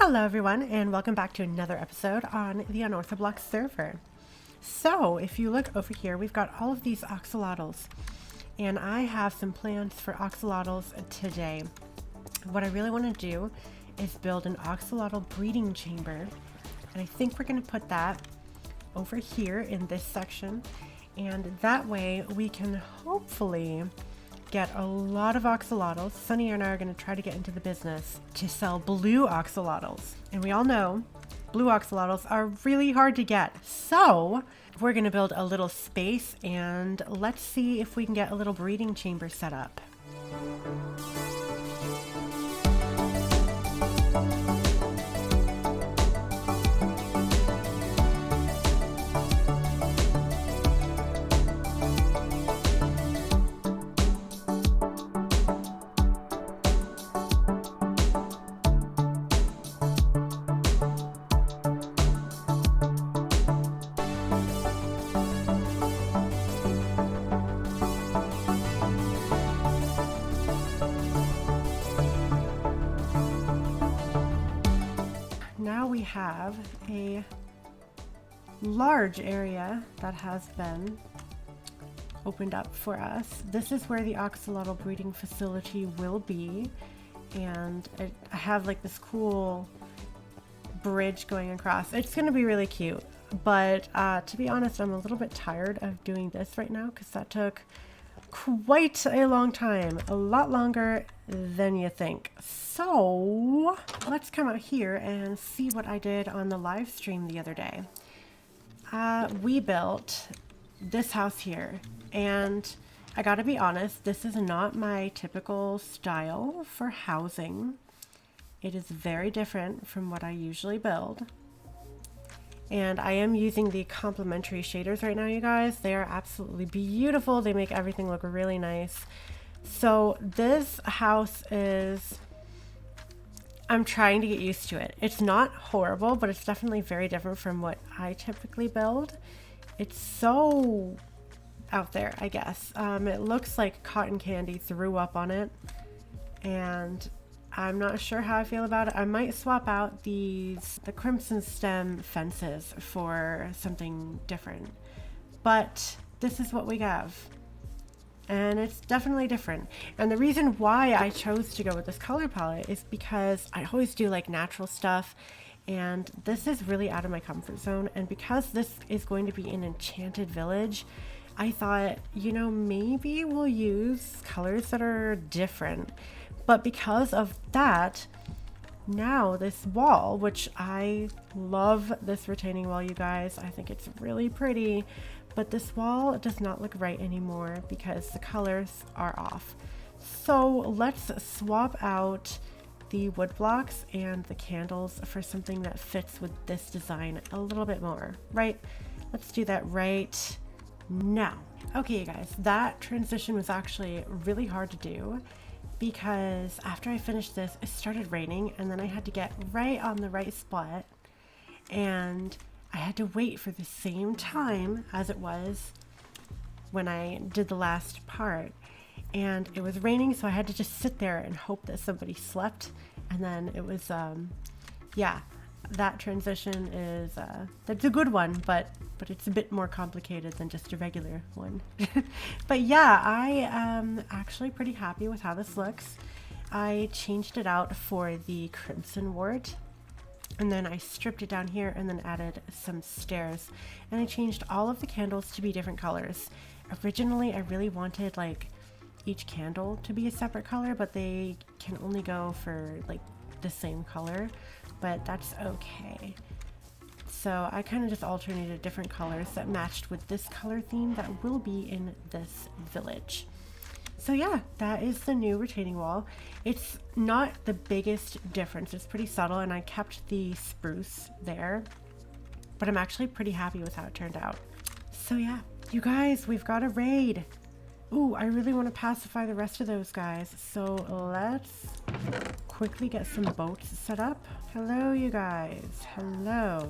Hello everyone, and welcome back to another episode on the UNORTHOBLOCKS server. So if you look over here, we've got all of these axolotls, and I have some plans for axolotls today. What I really want to do is build an axolotl breeding chamber, and I think we're going to put that over here in this section, and that way we can hopefully get a lot of axolotls. Sunny and I are going to try to get into the business to sell blue axolotls. And we all know blue axolotls are really hard to get. So we're going to build a little space and let's see if we can get a little breeding chamber set up. Now we have a large area that has been opened up for us. This is where the axolotl breeding facility will be, and I have like this cool bridge going across. It's going to be really cute, but to be honest, I'm a little bit tired of doing this right now because that took quite a long time, a lot longer than you think. So let's come out here and see what I did on the live stream the other day. We built this house here, and I gotta be honest, this is not my typical style for housing. It is very different from what I usually build. And I am using the complementary shaders right now, you guys. They are absolutely beautiful. They make everything look really nice. So this house is, I'm trying to get used to it. It's not horrible, but it's definitely very different from what I typically build. It's so out there, I guess. It looks like cotton candy threw up on it, and I'm not sure how I feel about it. I might swap out the crimson stem fences for something different, but this is what we have, and it's definitely different. And the reason why I chose to go with this color palette is because I always do like natural stuff, and this is really out of my comfort zone. And because this is going to be an enchanted village, I thought, you know, maybe we'll use colors that are different. But because of that, now this wall, which I love this retaining wall, you guys, I think it's really pretty, but this wall does not look right anymore because the colors are off. So let's swap out the wood blocks and the candles for something that fits with this design a little bit more, right? Let's do that right now. Okay, you guys, that transition was actually really hard to do, because after I finished this, it started raining, and then I had to get right on the right spot, and I had to wait for the same time as it was when I did the last part, and it was raining, so I had to just sit there and hope that somebody slept. And then it was yeah, that transition is that's a good one, but it's a bit more complicated than just a regular one. But yeah, I am actually pretty happy with how this looks. I changed it out for the crimson wart, and then I stripped it down here and then added some stairs, and I changed all of the candles to be different colors. Originally I really wanted like each candle to be a separate color, but they can only go for like the same color, but that's okay. So I kind of just alternated different colors that matched with this color theme that will be in this village. So yeah, that is the new retaining wall. It's not the biggest difference, it's pretty subtle, and I kept the spruce there, but I'm actually pretty happy with how it turned out. So yeah, you guys, we've got a raid. Ooh, I really want to pacify the rest of those guys, so let's quickly get some boats set up. Hello, you guys. Hello.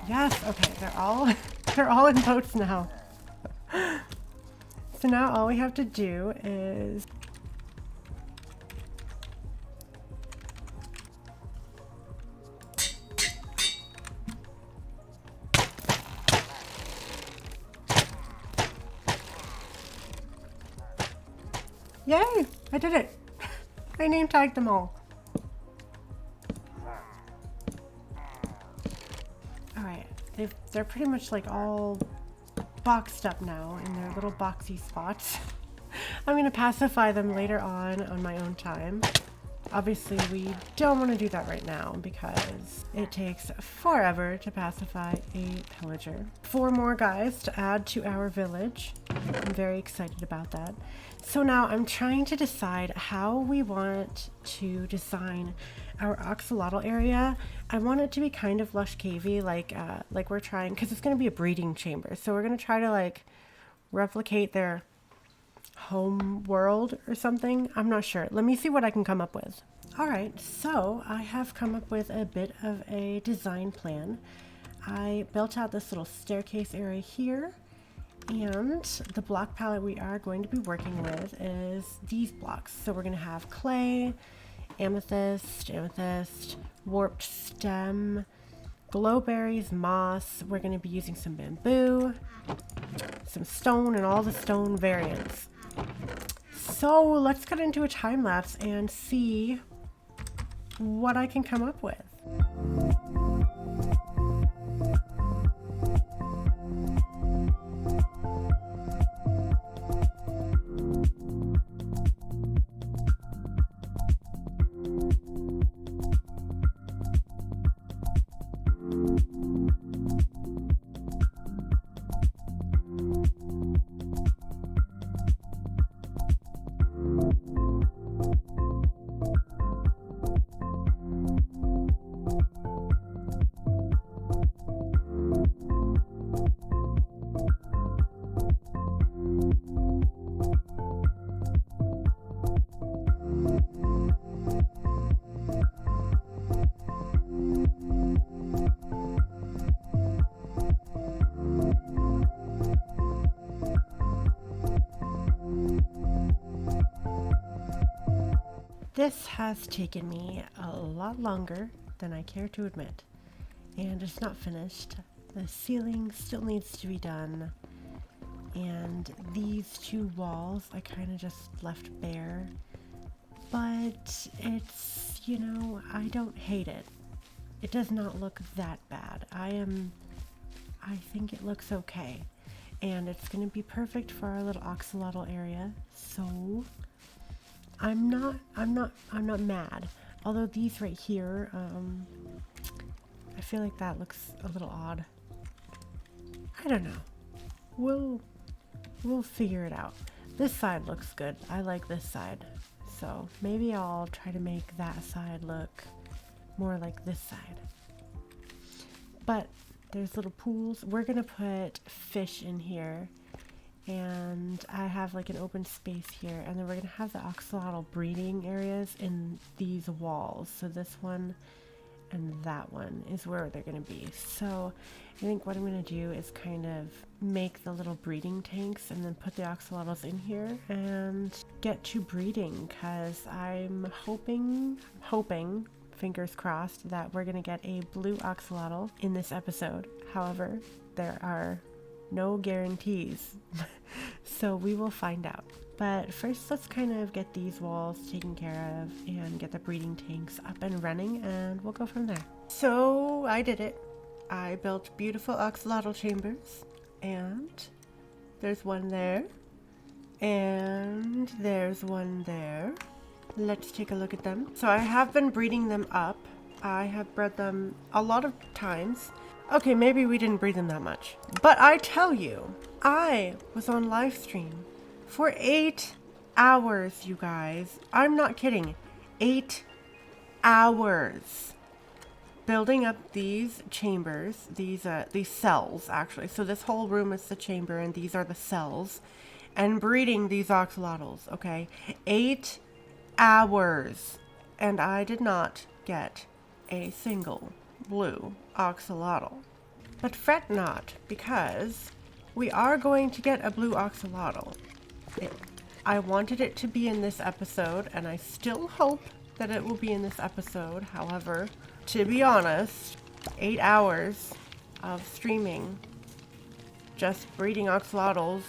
Yes, okay, they're all in boats now. So now all we have to do is Yay! I did it! I name tagged them all. Alright, they're pretty much like all boxed up now in their little boxy spots. I'm gonna pacify them later on my own time. Obviously, we don't want to do that right now because it takes forever to pacify a pillager. 4 more guys to add to our village. I'm very excited about that. So now I'm trying to decide how we want to design our axolotl area. I want it to be kind of lush cavey, like we're trying, because it's going to be a breeding chamber. So we're going to try to like replicate their home world or something. I'm not sure. Let me see what I can come up with. All right, so I have come up with a bit of a design plan. I built out this little staircase area here, and the block palette we are going to be working with is these blocks. So we're going to have clay, amethyst, warped stem, glowberries, moss. We're going to be using some bamboo, some stone, and all the stone variants. So let's get into a time lapse and see what I can come up with. This has taken me a lot longer than I care to admit, and it's not finished. The ceiling still needs to be done, and these 2 walls I kind of just left bare, but it's, you know, I don't hate it. It does not look that bad. I think it looks okay, and it's going to be perfect for our little axolotl area, so I'm not mad. Although these right here, I feel like that looks a little odd. I don't know. We'll figure it out. This side looks good. I like this side. So maybe I'll try to make that side look more like this side. But there's little pools. We're gonna put fish in here. And I have like an open space here, and then we're gonna have the axolotl breeding areas in these walls. So this one and that one is where they're gonna be. So I think what I'm gonna do is kind of make the little breeding tanks and then put the axolotls in here and get to breeding, because I'm hoping, fingers crossed, that we're gonna get a blue axolotl in this episode. However, there are no guarantees. So we will find out. But first, let's kind of get these walls taken care of and get the breeding tanks up and running, and we'll go from there. So I did it. I built beautiful axolotl chambers, and there's one there, and there's one there. Let's take a look at them. So I have been breeding them up. I have bred them a lot of times. Okay, maybe we didn't breed them that much. But I tell you, I was on live stream for 8 hours, you guys. I'm not kidding. 8 hours. Building up these chambers, these cells, actually. So this whole room is the chamber, and these are the cells. And breeding these axolotls, okay? 8 hours. And I did not get a single blue axolotl. But fret not, because we are going to get a blue axolotl. I wanted it to be in this episode, and I still hope that it will be in this episode. However, to be honest, 8 hours of streaming just breeding axolotls,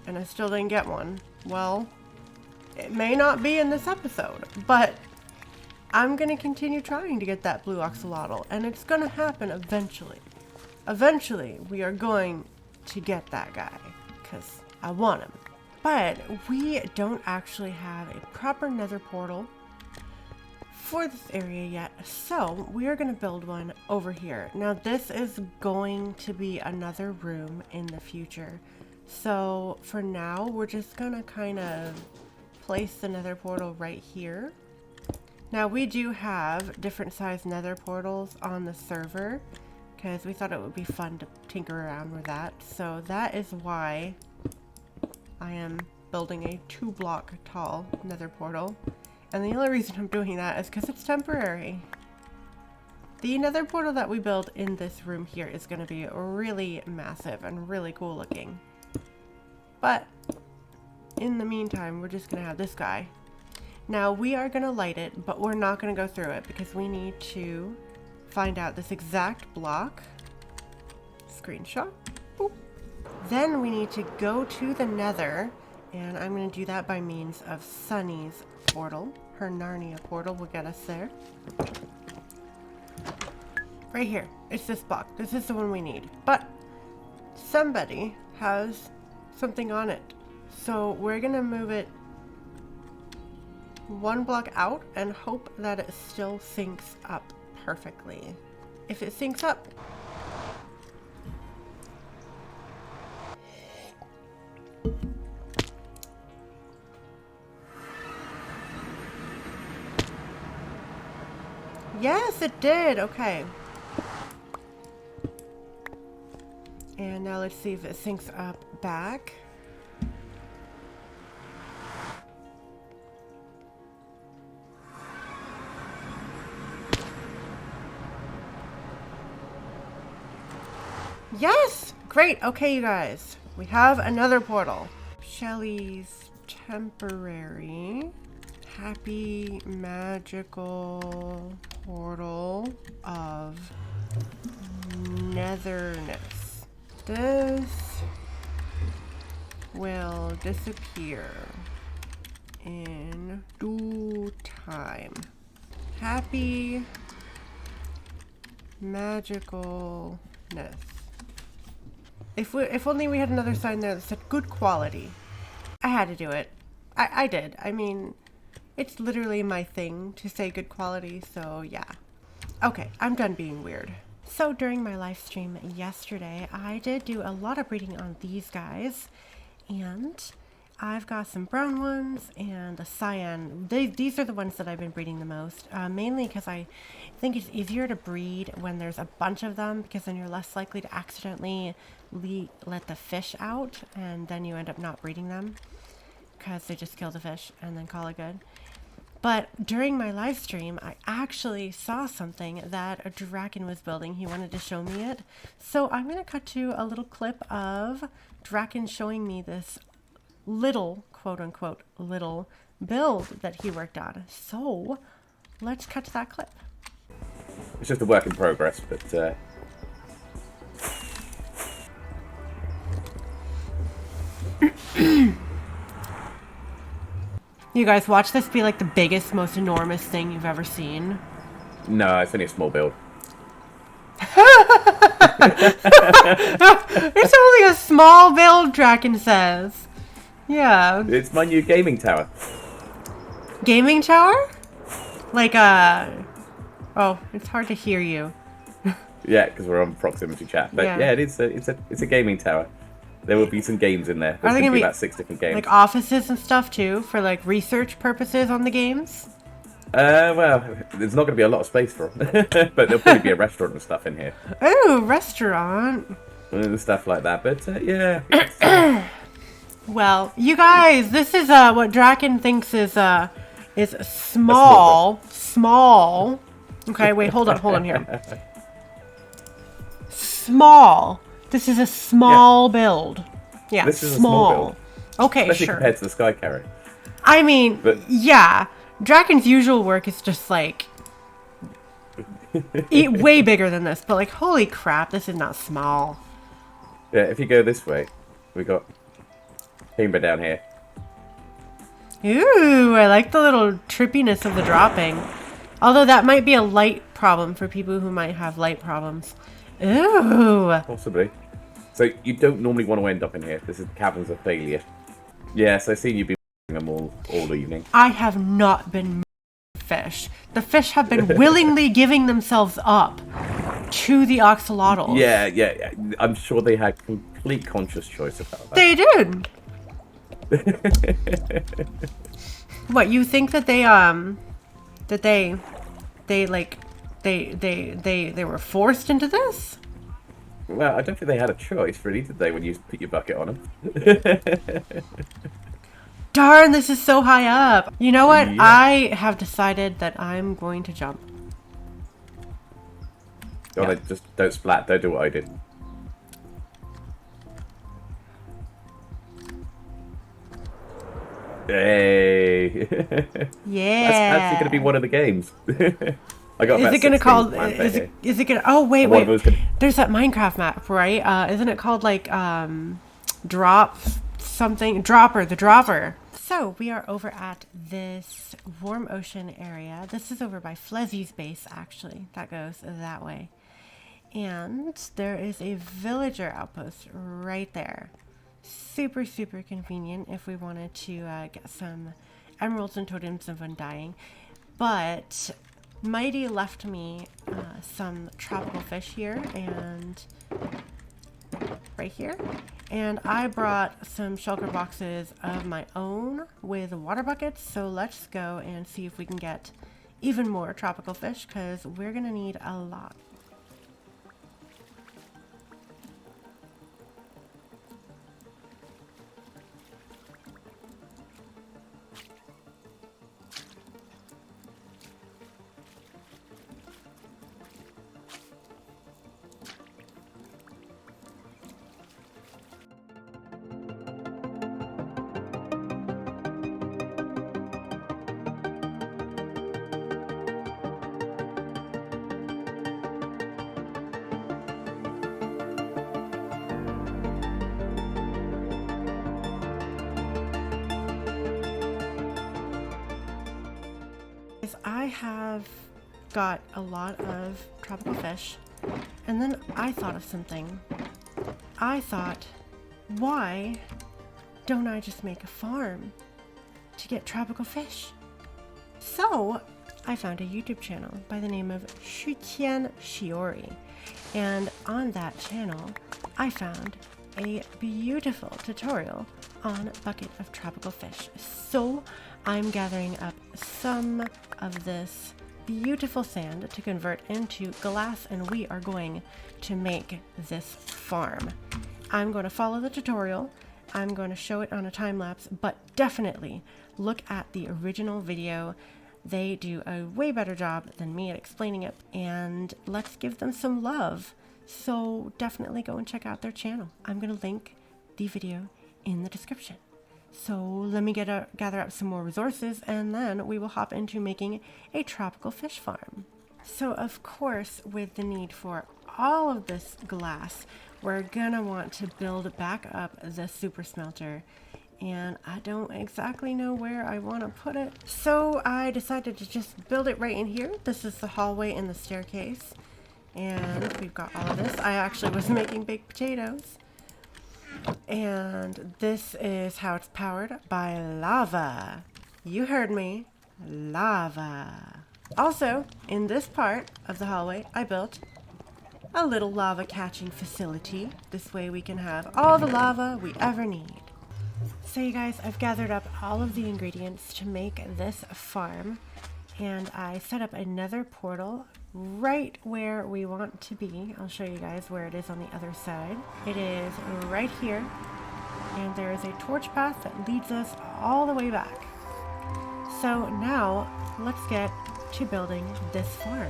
and I still didn't get one. Well, It may not be in this episode, but I'm gonna continue trying to get that blue axolotl, and it's gonna happen eventually. Eventually, we are going to get that guy, because I want him. But we don't actually have a proper nether portal for this area yet, so we are going to build one over here. Now this is going to be another room in the future, so for now we're just going to kind of place the nether portal right here. Now we do have different size nether portals on the server because we thought it would be fun to tinker around with that, so that is why I am building a 2-block tall nether portal. And the only reason I'm doing that is because it's temporary. The nether portal that we build in this room here is going to be really massive and really cool looking. But in the meantime, we're just going to have this guy. Now we are going to light it, but we're not going to go through it because we need to find out this exact block. Screenshot. Boop. Then we need to go to the nether, and I'm going to do that by means of Sunny's portal. Her Narnia portal will get us there. Right here. It's this block. This is the one we need. But somebody has something on it. So we're going to move it 1 block out and hope that it still syncs up perfectly. If it syncs up, yes, it did. Okay. And now let's see if it syncs up back. Yes! Great. Okay, you guys. We have another portal. Shelly's temporary happy magical portal of netherness. This will disappear in due time. Happy magicalness. If only we had another sign there that said good quality. I had to do it. I did. I mean, it's literally my thing to say good quality, so yeah. Okay, I'm done being weird. So during my live stream yesterday, I did do a lot of breeding on these guys, and I've got some brown ones and a cyan. These are the ones that I've been breeding the most, mainly because I think it's easier to breed when there's a bunch of them, because then you're less likely to accidentally let the fish out, and then you end up not breeding them because they just kill the fish and then call it good. But during my live stream, I actually saw something that a Draken was building. He wanted to show me it. So I'm going to cut to a little clip of Draken showing me this little, quote unquote, little build that he worked on. So let's cut to that clip. It's just a work in progress, but You guys, watch this be like the biggest, most enormous thing you've ever seen. no, it's only a small build. It's only a small build, Draken says. Yeah. It's my new gaming tower. Gaming tower? Like oh, it's hard to hear you. Yeah, because we're on proximity chat. But yeah, it's a gaming tower. There will be some games in there. There's going to be about 6 different games. Like offices and stuff too, for like research purposes on the games? Well, there's not going to be a lot of space for them. But there'll probably be a restaurant and stuff in here. Oh, restaurant. And stuff like that. But yeah. Well, you guys, this is what Draken thinks is small. Small. Okay, wait, hold on here. Small. This is a small build. Yeah, this is small. A small build. Okay, especially sure. compared to the Sky Carrot. I mean, yeah. Draken's usual work is just like way bigger than this, but like, holy crap, this is not small. Yeah, if you go this way, we got Chamber down here. Ooh, I like the little trippiness of the dropping. Although that might be a light problem for people who might have light problems. Ooh. Possibly. So you don't normally want to end up in here. This is caverns of failure. Yes, I've seen you be them all evening. I have not been fish. The fish have been willingly giving themselves up to the axolotls. Yeah. I'm sure they had complete conscious choice about that. They did. What, you think that they were forced into this? Well, I don't think they had a choice, really, did they, when you put your bucket on them? Darn, this is so high up. You know what? Yeah. I have decided that I'm going to jump. Just don't splat. Don't do what I did. Hey. Yeah. That's actually going to be one of the games. I got. Is it going to call? Is it going to? Oh wait. There's that Minecraft map, right? Isn't it called like drop something? The dropper. So we are over at this warm ocean area. This is over by Flehzy's base, actually. That goes that way. And there is a villager outpost right there. Super, super convenient if we wanted to get some emeralds and totems of undying. But Mighty left me some tropical fish here and right here. And I brought some shulker boxes of my own with water buckets. So let's go and see if we can get even more tropical fish because we're going to need a lot. I have got a lot of tropical fish, and then I thought of something. I thought, why don't I just make a farm to get tropical fish? So I found a YouTube channel by the name of書籤shiori, and on that channel I found a beautiful tutorial on a bucket of tropical fish. So I'm gathering up some of this beautiful sand to convert into glass, and we are going to make this farm. I'm going to follow the tutorial. I'm going to show it on a time lapse, but definitely look at the original video. They do a way better job than me at explaining it, and let's give them some love. So definitely go and check out their channel. I'm going to link the video in the description. So let me gather up some more resources, and then we will hop into making a tropical fish farm. So of course, with the need for all of this glass, we're gonna want to build back up the super smelter, and I don't exactly know where I want to put it. So I decided to just build it right in here. This is the hallway and the staircase, and we've got all of this. I actually was making baked potatoes. And this is how it's powered by lava. You heard me, lava. Also, in this part of the hallway, I built a little lava catching facility. This way we can have all the lava we ever need. So you guys, I've gathered up all of the ingredients to make this farm, and I set up another portal right where we want to be. I'll show you guys where it is on the other side. It is right here, and there is a torch path that leads us all the way back. So now let's get to building this farm.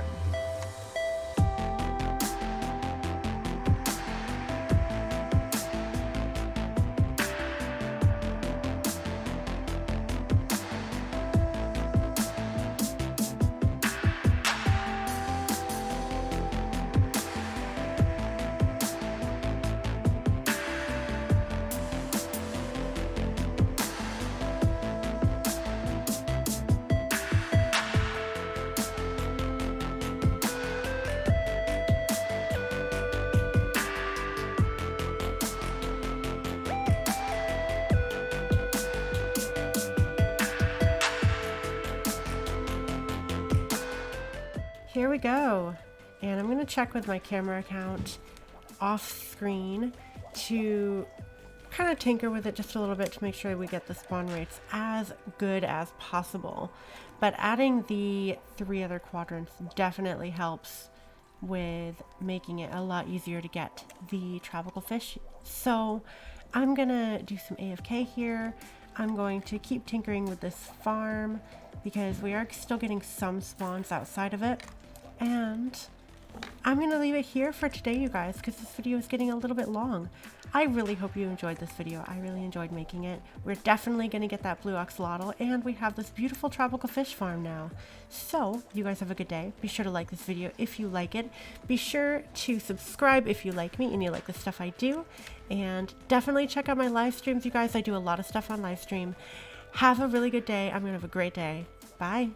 here we go. And I'm gonna check with my camera account off screen to kind of tinker with it just a little bit to make sure we get the spawn rates as good as possible. But adding the 3 other quadrants definitely helps with making it a lot easier to get the tropical fish. So I'm gonna do some AFK here. I'm going to keep tinkering with this farm because we are still getting some spawns outside of it. And I'm going to leave it here for today, you guys, because this video is getting a little bit long. I really hope you enjoyed this video. I really enjoyed making it. We're definitely going to get that blue axolotl, and we have this beautiful tropical fish farm now. So, you guys have a good day. Be sure to like this video if you like it. Be sure to subscribe if you like me and you like the stuff I do. And definitely check out my live streams, you guys. I do a lot of stuff on live stream. Have a really good day. I'm going to have a great day. Bye.